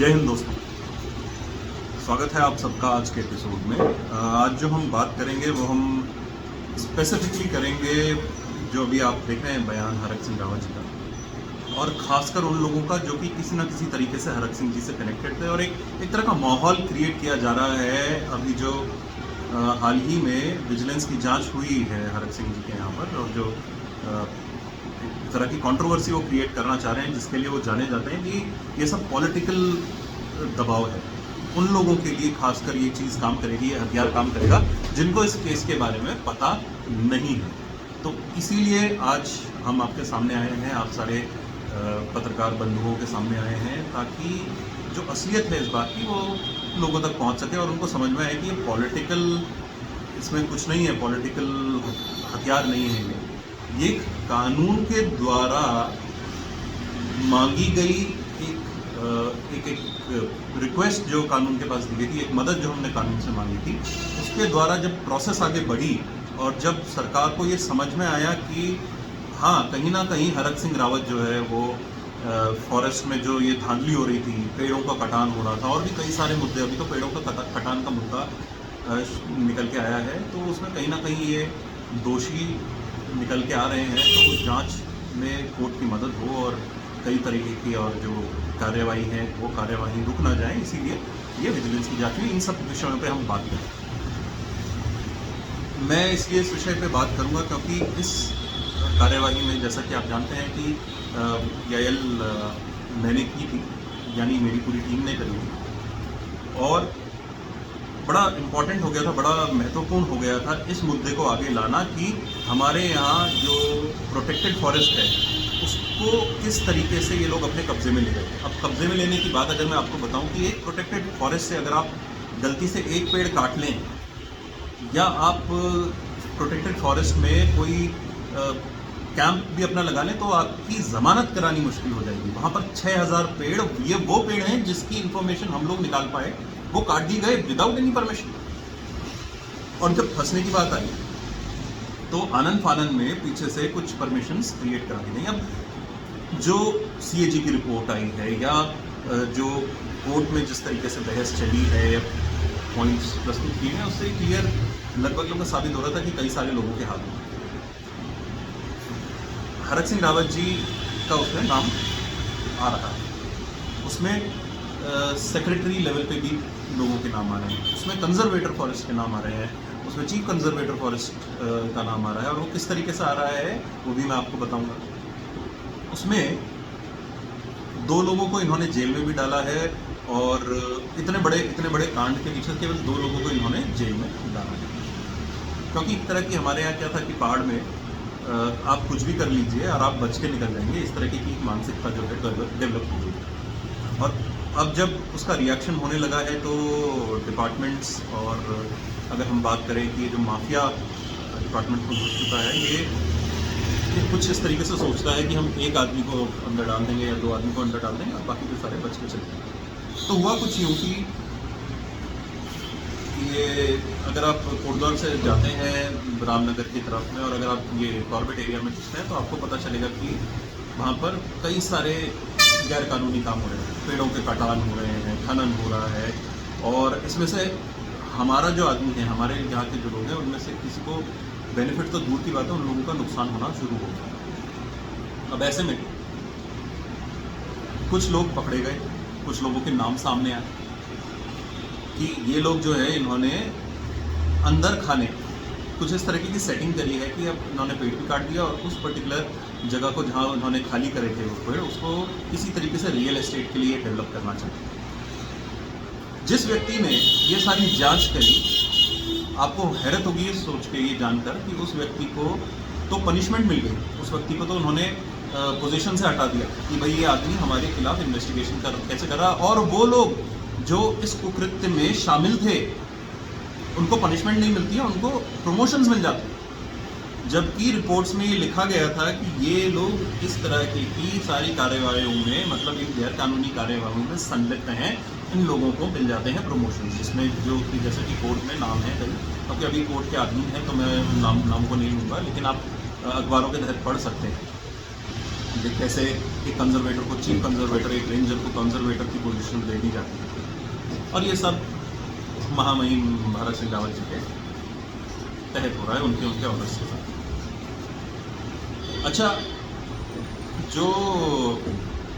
जय हिंद दोस्तों, स्वागत है आप सबका आज के एपिसोड में। आज जो हम बात करेंगे वो हम स्पेसिफिकली करेंगे जो अभी आप देख रहे हैं बयान हरक सिंह रावत जी का, और ख़ासकर उन लोगों का जो कि किसी ना किसी तरीके से हरक सिंह जी से कनेक्टेड थे। और एक तरह का माहौल क्रिएट किया जा रहा है अभी जो हाल ही में विजिलेंस की जांच हुई है हरक सिंह जी के यहाँ पर, और जो एक तरह की कंट्रोवर्सी वो क्रिएट करना चाह रहे हैं, जिसके लिए वो जाने जाते हैं कि ये सब पॉलिटिकल दबाव है। उन लोगों के लिए खासकर ये चीज़ काम करेगी, ये हथियार काम करेगा जिनको इस केस के बारे में पता नहीं है। तो इसीलिए आज हम आपके सामने आए हैं, आप सारे पत्रकार बंधुओं के सामने आए हैं, ताकि जो असलियत है इस बात की वो लोगों तक पहुंच सके और उनको समझ में आए कि ये पॉलिटिकल, इसमें कुछ नहीं है, पॉलिटिकल हथियार नहीं है। ये कानून के द्वारा मांगी गई एक रिक्वेस्ट जो कानून के पास दी गई थी, एक मदद जो हमने कानून से मांगी थी, उसके द्वारा जब प्रोसेस आगे बढ़ी और जब सरकार को ये समझ में आया कि हाँ, कहीं ना कहीं हरक सिंह रावत जो है वो फॉरेस्ट में जो ये धांधली हो रही थी, पेड़ों का कटान हो रहा था और भी कई सारे मुद्दे, अभी तो पेड़ों का कटान का मुद्दा निकल के आया है, तो उसमें कहीं ना कहीं ये दोषी निकल के आ रहे हैं। तो उस जांच में कोर्ट की मदद हो और कई तरीके की और जो कार्यवाही है वो कार्यवाही रुक ना जाए, इसीलिए ये विजिलेंस की जांच हुई। इन सब विषयों पे हम बात करें। मैं इसलिए इस विषय पे बात करूंगा क्योंकि इस कार्यवाही में, जैसा कि आप जानते हैं कि यायल मैंने की थी, यानी मेरी पूरी टीम ने करी थी, और बड़ा इम्पॉर्टेंट हो गया था, बड़ा महत्वपूर्ण हो गया था इस मुद्दे को आगे लाना कि हमारे यहाँ जो प्रोटेक्टेड फॉरेस्ट है उसको किस तरीके से ये लोग अपने कब्जे में ले गए। अब कब्जे में लेने की बात अगर मैं आपको बताऊं कि एक प्रोटेक्टेड फॉरेस्ट से अगर आप गलती से एक पेड़ काट लें या आप प्रोटेक्टेड फॉरेस्ट में कोई कैंप भी अपना लगा लें, तो आपकी ज़मानत करानी मुश्किल हो जाएगी। वहाँ पर 6000 पेड़, ये वो पेड़ हैं जिसकी इन्फॉर्मेशन हम लोग निकाल पाए, वो काट दी गए विदाउट एनी परमिशन। और जब फंसने की बात आई तो आनंद फानन में पीछे से कुछ परमिशंस क्रिएट करा दी गई। अब जो सीएजी की रिपोर्ट आई है या जो कोर्ट में जिस तरीके से बहस चली है, पॉइंट्स प्रस्तुत किए हैं, उससे क्लियर लगभग साबित हो रहा था कि कई सारे लोगों के हाथ में हरक सिंह रावत जी का उसमें नाम आ रहा है। उसमें सेक्रेटरी लेवल पे भी लोगों के नाम आ रहे हैं, उसमें कंजर्वेटर फॉरेस्ट के नाम आ रहे हैं, उसमें चीफ कंजर्वेटर फॉरेस्ट का नाम आ रहा है, और वो किस तरीके से आ रहा है वो भी मैं आपको बताऊंगा। उसमें 2 लोगों को इन्होंने जेल में भी डाला है, और इतने बड़े कांड के पीछे केवल 2 लोगों को इन्होंने जेल में डाला है। क्योंकि एक तरह की हमारे यहाँ क्या था कि पहाड़ में आप कुछ भी कर लीजिए और आप बच के निकल जाएंगे, इस तरह की मानसिकता जो है डेवलप हो गई। और अब जब उसका रिएक्शन होने लगा है तो डिपार्टमेंट्स, और अगर हम बात करें कि ये जो माफिया डिपार्टमेंट को घुस चुका है, ये कुछ इस तरीके से सोचता है कि हम एक आदमी को अंदर डाल देंगे या 2 आदमी को अंदर डाल देंगे और बाकी के सारे बच के चले जाएंगे। तो हुआ कुछ यूँ कि ये अगर आप कोटद्वार से जाते हैं रामनगर की तरफ में, और अगर आप ये कॉर्बेट एरिया में घुसते हैं, तो आपको पता चलेगा कि वहाँ पर कई सारे गैर कानूनी काम हो रहे हैं, पेड़ों के कटान हो रहे हैं, खनन हो रहा है, और इसमें से हमारा जो आदमी है, हमारे यहाँ के जो लोग हैं, उनमें से किसी को बेनिफिट तो दूर की बात है, उन लोगों का नुकसान होना शुरू हो गया। अब ऐसे में कुछ लोग पकड़े गए, कुछ लोगों के नाम सामने आए कि ये लोग जो है इन्होंने अंदर खाने कुछ इस तरीके की सेटिंग करी है कि अब इन्होंने पेड़ भी काट दिया, और उस पर्टिकुलर जगह को जहाँ उन्होंने खाली करे थे उस पेड़, उसको किसी तरीके से रियल एस्टेट के लिए डेवलप करना चाहते हैं। जिस व्यक्ति ने ये सारी जांच करी, आपको हैरत होगी ये सोच के, ये जानकर कि उस व्यक्ति को तो पनिशमेंट मिल गई, उस व्यक्ति को तो उन्होंने पोजीशन से हटा दिया कि भाई ये आदमी हमारे खिलाफ इन्वेस्टिगेशन कैसे कर रहा, और वो लोग जो इस कुकृत्य में शामिल थे उनको पनिशमेंट नहीं मिलती है, उनको प्रमोशंस मिल जाते हैं। जबकि रिपोर्ट्स में ये लिखा गया था कि ये लोग इस तरह की सारी कार्यवाहियों में, मतलब इन गैर कानूनी कार्यवाहियों में संलिप्त हैं, इन लोगों को मिल जाते हैं प्रमोशन, जिसमें जो कि जैसे कि कोर्ट में नाम है कई, क्योंकि अभी कोर्ट के आदमी हैं तो मैं नाम को नहीं लूँगा, लेकिन आप अखबारों के तहत पढ़ सकते हैं। कि कैसे एक कंजर्वेटर को चीफ कंजर्वेटर, एक रेंजर को कंजर्वेटर की पोजीशन दे दी जाती है, और ये सब महामहिम भरत सिंह रावत जी के तहत हो रहा है, उनके ऑर्डर्स के साथ। अच्छा, जो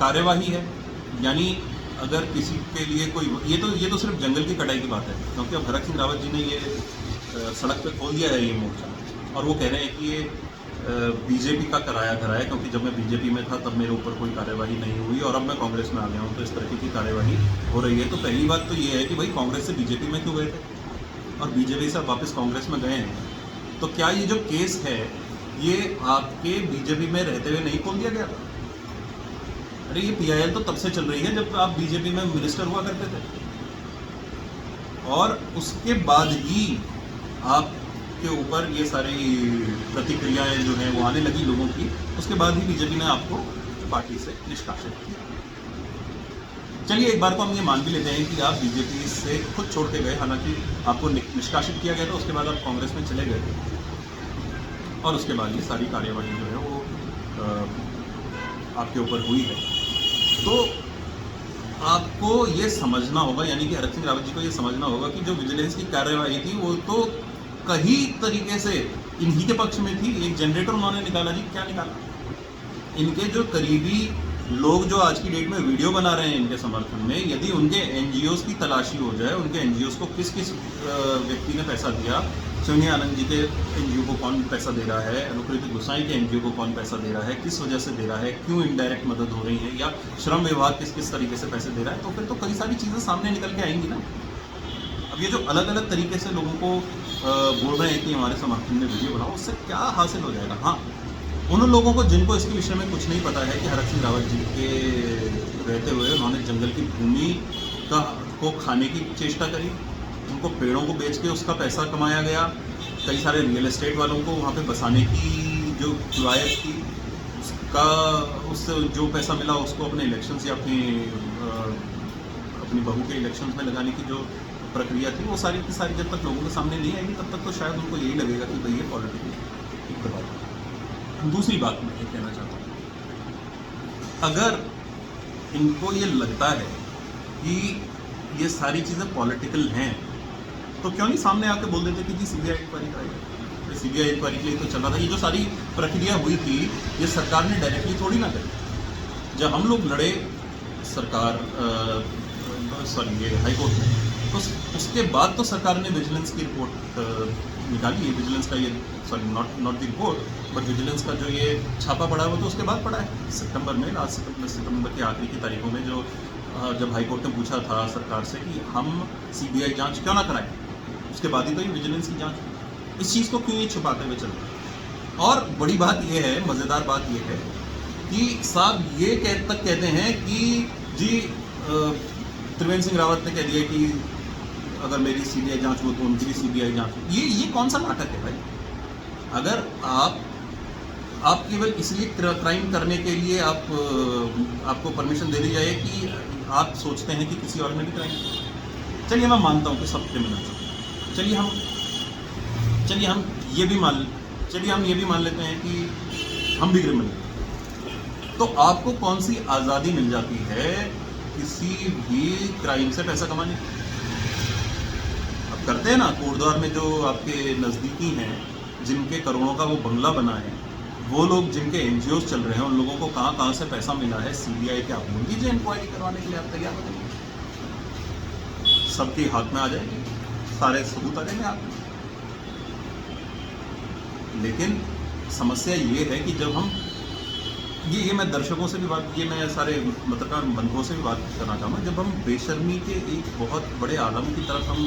कार्यवाही है, यानी अगर किसी के लिए कोई, ये तो सिर्फ जंगल की कटाई की बात है, क्योंकि अब भरत सिंह रावत जी ने ये सड़क पे खोल दिया है ये मोर्चा, और वो कह रहे हैं कि ये बीजेपी का कराया धराया, क्योंकि जब मैं बीजेपी में था तब मेरे ऊपर कोई कार्यवाही नहीं हुई, और अब मैं कांग्रेस में आ गया हूँ तो इस तरह की कार्यवाही हो रही है। तो पहली बात तो ये है कि भाई कांग्रेस से बीजेपी में क्यों गए थे, और बीजेपी से वापस कांग्रेस में गए हैं, तो क्या ये जो केस है ये आपके बीजेपी में रहते हुए नहीं खोल दिया गया था? अरे ये पीआईएल तो तब से चल रही है जब आप बीजेपी में मिनिस्टर हुआ करते थे, और उसके बाद ही आपके ऊपर ये सारी प्रतिक्रियाएं जो हैं वो आने लगी लोगों की, उसके बाद ही बीजेपी ने आपको पार्टी से निष्कासित किया। चलिए, एक बार को हम ये मान भी लेते हैं कि आप बीजेपी से खुद छोड़ के गए, हालांकि आपको निष्कासित किया गया था, उसके बाद आप कांग्रेस में चले गए, और उसके बाद ये सारी कार्यवाही जो है वो आपके ऊपर हुई है। तो आपको ये समझना होगा, यानी कि भरत सिंह रावत जी को ये समझना होगा कि जो विजिलेंस की कार्यवाही थी वो तो कई तरीके से इन्हीं के पक्ष में थी। एक जनरेटर उन्होंने निकाला जी, क्या निकाला? इनके जो करीबी लोग जो आज की डेट में वीडियो बना रहे हैं इनके समर्थन में, यदि उनके एनजीओज की तलाशी हो जाए, उनके एनजीओज को किस किस व्यक्ति ने पैसा दिया, सोनिया आनंद जी के एनजीओ को कौन पैसा दे रहा है, अनुकृति गोसाई के एनजीओ को कौन पैसा दे रहा है, किस वजह से दे रहा है, क्यों इनडायरेक्ट मदद हो रही है, या श्रम विभाग किस किस तरीके से पैसे दे रहा है, तो फिर तो कई सारी चीज़ें सामने निकल के आएंगी ना। अब ये जो अलग अलग तरीके से लोगों को बोल रहे हैं कि हमारे समर्थन में वीडियो बनाओ, उससे क्या हासिल हो जाएगा? हाँ, उन लोगों को जिनको इसके विषय में कुछ नहीं पता है कि भरत सिंह रावत जी के रहते हुए उन्होंने जंगल की भूमि को खाने की चेष्टा करी, उनको पेड़ों को बेच के उसका पैसा कमाया गया, कई सारे रियल एस्टेट वालों को वहाँ पे बसाने की जो रिवायत थी उससे जो पैसा मिला उसको अपने इलेक्शंस या अपनी बहू के इलेक्शंस में लगाने की जो प्रक्रिया थी, वो सारी की सारी जब तक लोगों के सामने नहीं आएगी तब तक तो शायद उनको यही लगेगा कि भाई ये पॉलिटिकल एक दबाव। दूसरी बात मैं ये कहना चाहता हूँ, अगर इनको ये लगता है कि ये सारी चीज़ें पॉलिटिकल हैं, तो क्यों नहीं सामने आके बोल देते कि जी सीबीआई इंक्वायरी कराई? सीबीआई इंक्वायरी के लिए तो चल रहा था। ये जो सारी प्रक्रिया हुई थी ये सरकार ने डायरेक्टली थोड़ी ना करी। जब हम लोग लड़े सरकार ये हाई कोर्ट में, तो उसके बाद तो सरकार ने विजिलेंस की रिपोर्ट निकाली है। विजिलेंस का ये not the report but vigilance का जो ये छापा पड़ा है वो तो उसके बाद पड़ा है, सितंबर में, लास्ट सितंबर की आखिरी की तारीखों में, जो जब हाई कोर्ट ने पूछा था सरकार से कि हम सीबीआई जांच क्यों ना कराएं, उसके बाद ही तो ये विजिलेंस की जांच हुई। इस चीज़ को क्यों ये छुपाते हुए चल रहे हैं? और बड़ी बात ये है, मज़ेदार बात ये है कि साहब ये तक कहते हैं कि जी त्रिवेंद्र सिंह रावत ने कह दिया कि अगर मेरी सीबीआई जांच हो तो उनकी भी सीबीआई जांच हो। ये कौन सा नाटक है भाई? अगर आप केवल इसलिए क्राइम करने के लिए आपको परमिशन दे दी जाए कि आप सोचते हैं कि किसी और ने भी क्राइम किया, चलिए मैं मानता हूँ कि सब क्रिमिनल हैं, चलिए हम ये भी मान लेते हैं कि हम भी क्रिमिनल हैं, तो आपको कौन सी आज़ादी मिल जाती है किसी भी क्राइम से पैसा कमाने की? अब करते हैं ना, कोटद्वार में जो आपके नज़दीकी हैं जिनके करोड़ों का वो बंगला बना है, वो लोग जिनके एनजीओ चल रहे हैं, उन लोगों को कहाँ से पैसा मिला है, सीबीआई के आप बोल दीजिए इंक्वायरी करवाने के लिए आप तैयार हो जाएंगे, सबके हाथ में आ जाएंगे, सारे सबूत आ जाएंगे हाथ में। लेकिन समस्या ये है कि जब हम ये मैं दर्शकों से भी बात, ये मैं सारे पत्रकार बंधुओं से भी बात करना चाहूँगा, जब हम बेशर्मी के एक बहुत बड़े आलम की तरफ हम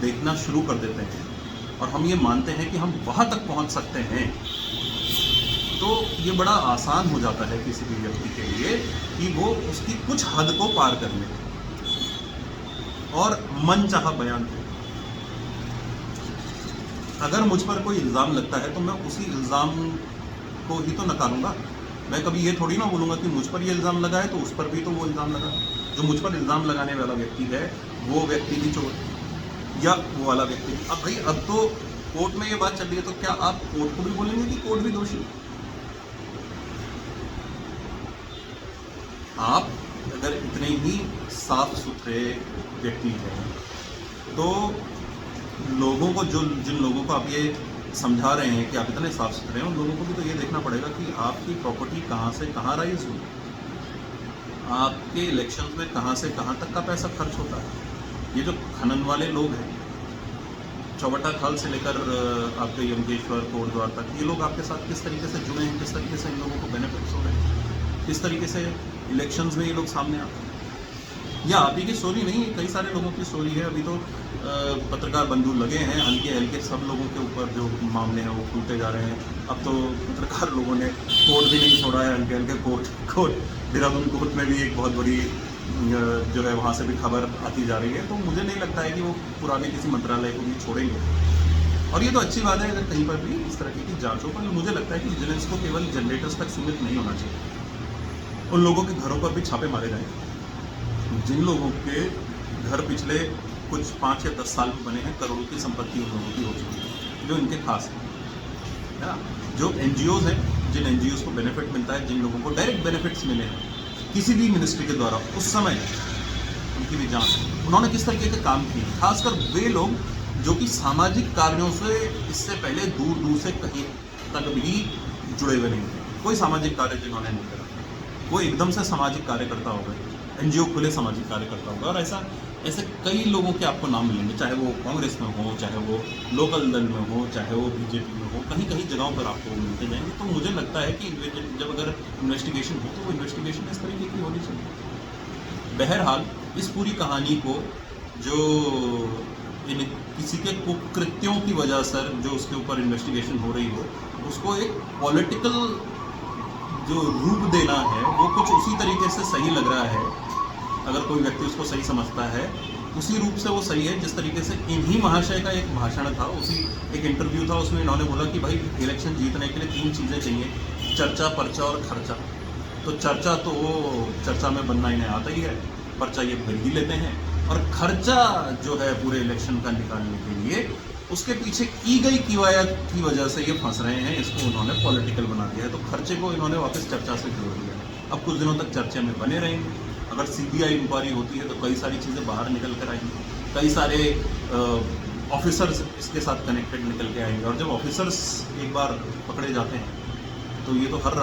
देखना शुरू कर देते हैं और हम ये मानते हैं कि हम वहाँ तक पहुँच सकते हैं, तो ये बड़ा आसान हो जाता है किसी भी व्यक्ति के लिए कि वो उसकी कुछ हद को पार कर ले और मनचाहा बयान करे। अगर मुझ पर कोई इल्ज़ाम लगता है तो मैं उसी इल्ज़ाम को ही तो नकारूंगा। मैं कभी ये थोड़ी ना बोलूँगा कि मुझ पर ये इल्ज़ाम लगा है तो उस पर भी तो वो इल्ज़ाम लगा। जो मुझ पर इल्ज़ाम लगाने वाला व्यक्ति है वो व्यक्ति भी चोर या वो वाला व्यक्ति। अब भाई अब तो कोर्ट में ये बात चल रही है, तो क्या आप कोर्ट को भी बोलेंगे कि कोर्ट भी दोषी? आप अगर इतने ही साफ सुथरे व्यक्ति हैं तो लोगों को जिन लोगों को आप ये समझा रहे हैं कि आप इतने साफ सुथरे हैं, उन लोगों को भी तो ये देखना पड़ेगा कि आपकी प्रॉपर्टी कहाँ से कहाँ राइज हुई, आपके इलेक्शंस में कहाँ से कहाँ तक का पैसा खर्च होता है। ये जो खनन वाले लोग हैं, चौबटा खाल से लेकर आपके यमकेश्वर कोटद्वार तक, ये लोग आपके साथ किस तरीके से जुड़े हैं, किस तरीके से इन लोगों को बेनिफिट्स हो रहे हैं, किस तरीके से इलेक्शंस में ये लोग सामने आते हैं। या आप ही की स्टोरी नहीं है, कई सारे लोगों की स्टोरी है। अभी तो पत्रकार बंधु लगे हैं, हल्के हल्के सब लोगों के ऊपर जो मामले हैं वो खुलते जा रहे हैं। अब तो पत्रकार लोगों ने कोर्ट भी नहीं छोड़ा है, हल्के हल्के कोर्ट देहरादून कोर्ट में भी एक बहुत बड़ी जो है वहाँ से भी खबर आती जा रही है। तो मुझे नहीं लगता है कि वो पुराने किसी मंत्रालय को भी छोड़ेंगे। और ये तो अच्छी बात है अगर कहीं पर भी इस तरह की जाँच हो, पर मुझे लगता है कि विजिलेंस को केवल जनरेटर्स तक सीमित नहीं होना चाहिए। उन लोगों के घरों पर भी छापे मारे जाएंगे जिन लोगों के घर पिछले कुछ 5 या 10 साल में बने हैं, करोड़ों की संपत्ति उन लोगों की हो चुकी है, जो इनके खास है ना। जो एनजीओज हैं, जिन एनजीओज को बेनिफिट मिलता है, जिन लोगों को डायरेक्ट बेनिफिट्स मिले हैं किसी भी मिनिस्ट्री के द्वारा, उस समय उनकी भी जांच, उन्होंने किस तरीके के काम किए। खासकर वे लोग जो कि सामाजिक कार्यों से इससे पहले दूर दूर से कहीं तक भी जुड़े हुए नहीं थे, कोई सामाजिक कार्य जिन्होंने नहीं करा, वो एकदम से सामाजिक कार्यकर्ता हो गए, एनजीओ खुले सामाजिक कार्यकर्ता होगा। और ऐसे कई लोगों के आपको नाम मिलेंगे, चाहे वो कांग्रेस में हो, चाहे वो लोकल दल में हो, चाहे वो बीजेपी में हो, कहीं कहीं जगहों पर आपको मिलते जाएंगे। तो मुझे लगता है कि जब अगर इन्वेस्टिगेशन हो तो वो इन्वेस्टिगेशन इस तरीके की होनी चाहिए। बहरहाल इस पूरी कहानी को जो किसी के कुकृत्यों की वजह से जो उसके ऊपर इन्वेस्टिगेशन हो रही हो, उसको एक पॉलिटिकल जो रूप देना है वो कुछ उसी तरीके से सही लग रहा है। अगर कोई व्यक्ति उसको सही समझता है, उसी रूप से वो सही है जिस तरीके से इन्हीं महाशय का एक भाषण था, उसी एक इंटरव्यू था, उसमें इन्होंने बोला कि भाई इलेक्शन जीतने के लिए 3 चीज़ें चाहिए, चर्चा, पर्चा और खर्चा। तो चर्चा तो वो चर्चा में बनना इन्हें आता ही है, पर्चा ये भर ही लेते हैं, और खर्चा जो है पूरे इलेक्शन का निकालने के लिए उसके पीछे की गई किवायत की वजह से ये फंस रहे हैं। इसको उन्होंने पॉलिटिकल बना दिया है, तो खर्चे को इन्होंने वापस चर्चा से जोड़ दिया। अब कुछ दिनों तक चर्चा में बने रहेंगे। अगर सीबीआई इंक्वायरी होती है तो कई सारी चीज़ें बाहर निकल कर आएंगी, कई सारे ऑफिसर्स इसके साथ कनेक्टेड निकल के आएंगे। और जब ऑफिसर्स एक बार पकड़े जाते हैं तो ये तो हर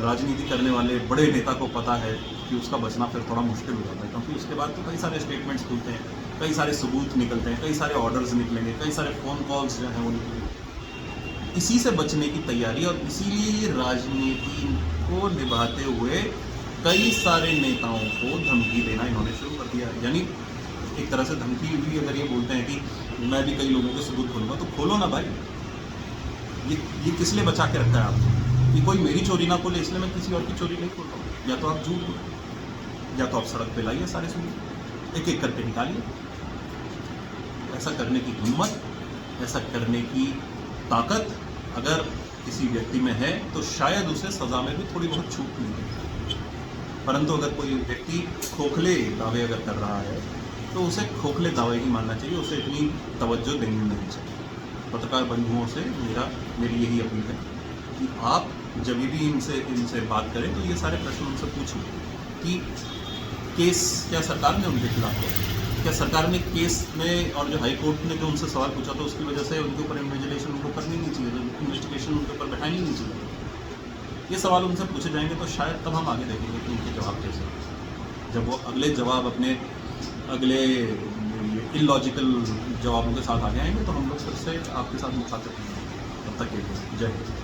राजनीति करने वाले बड़े नेता को पता है कि उसका बचना फिर थोड़ा मुश्किल हो जाता है, क्योंकि उसके बाद तो कई सारे स्टेटमेंट्स खुलते हैं, कई सारे सबूत निकलते हैं, कई सारे ऑर्डर्स निकलेंगे, कई सारे फ़ोन कॉल्स जो हैं वो निकलेंगे। इसी से बचने की तैयारी, और इसीलिए राजनीति को निभाते हुए कई सारे नेताओं को धमकी देना इन्होंने शुरू कर दिया। यानी एक तरह से धमकी भी, अगर ये बोलते हैं कि मैं भी कई लोगों के सबूत खोलूँगा, तो खोलो ना भाई। ये किस लिए बचा के रखा है आपको कि कोई मेरी चोरी ना खोले, इसलिए मैं किसी और की चोरी नहीं खोल रहा हूँ। या तो आप झूठ बोलो, या तो आप सड़क पे लाइए सारे सबूत, एक एक करके निकालिए। ऐसा करने की हिम्मत, ऐसा करने की ताकत अगर किसी व्यक्ति में है तो शायद उसे सज़ा में भी थोड़ी बहुत छूट मिले। परंतु अगर कोई व्यक्ति खोखले दावे अगर कर रहा है तो उसे खोखले दावे ही मानना चाहिए, उसे इतनी तवज्जो देनी नहीं चाहिए। पत्रकार बंधुओं से मेरी यही अपील है कि आप जब भी इनसे बात करें तो ये सारे प्रश्न उनसे पूछें कि केस क्या सरकार ने उनके खिलाफ किया, क्या सरकार ने केस में, और जो हाई कोर्ट ने जो उनसे सवाल पूछा था उसकी वजह से उनके ऊपर इन्वेस्टिगेशन उनको करनी नहीं चाहिए, इन्वेस्टिगेशन उनके ऊपर बैठानी नहीं चाहिए। ये सवाल उनसे पूछे जाएंगे तो शायद तब हम आगे देखेंगे कि उनके जवाब कैसे। जब वो अगले जवाब अपने अगले इलॉजिकल जवाबों के साथ आगे आएंगे तो हम लोग फिर से आपके साथ मुखातिब होंगे। तब तक के लिए जय हिंद।